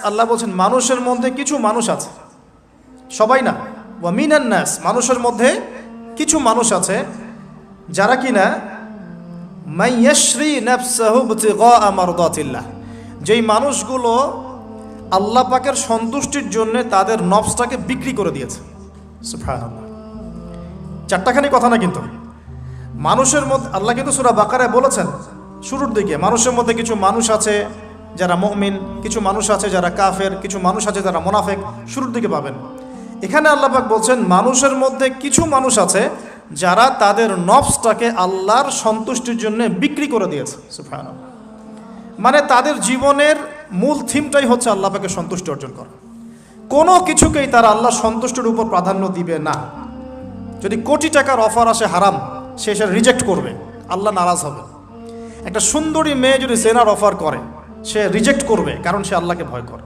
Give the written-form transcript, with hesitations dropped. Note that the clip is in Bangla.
আল্লাহ বলছেন মানুষের মধ্যে কিছু মানুষ আছে, সবাই না, ওয়া মিনান নাস, মানুষের মধ্যে কিছু মানুষ আছে যারা কিনা মাইয়াশরি নাফসাহু ইবতিগা মারদাতিল্লাহ, যেই মানুষগুলো আল্লাহ পাকের সন্তুষ্টির জন্য তাদের নফসটাকে বিক্রি করে দিয়েছে। সুবহানাল্লাহ, চারটাখানি কথা না, কিন্তু মানুষের মধ্যে আল্লাহ কিন্তু সূরা বাকারায় বলেছেন শুরুর দিকে, মানুষের মধ্যে কিছু মানুষ আছে যারা মুমিন, কিছু মানুষ আছে যারা কাফের, কিছু মানুষ আছে যারা মুনাফিক, শুরুর দিকে পাবেন। এখানে আল্লাহ পাক বলছেন মানুষের মধ্যে কিছু মানুষ আছে যারা তাদের নফসটাকে আল্লাহর সন্তুষ্টির জন্য বিক্রি করে দিয়েছে। সুবহানাল্লাহ, মানে তাদের জীবনের মূল থিমটাই হচ্ছে আল্লাহ পাকের সন্তুষ্টি অর্জন করা। কোনো কিছুকেই তারা আল্লাহর সন্তুষ্টির উপর প্রাধান্য দিবে না। যদি কোটি টাকার অফার আসে হারাম, সে সেটা রিজেক্ট করবে, আল্লাহ নারাজ হবে। একটা সুন্দরী মেয়ে যদি জেনার অফার করে, সে রিজেক্ট করবে, কারণ সে আল্লাহকে ভয় করে।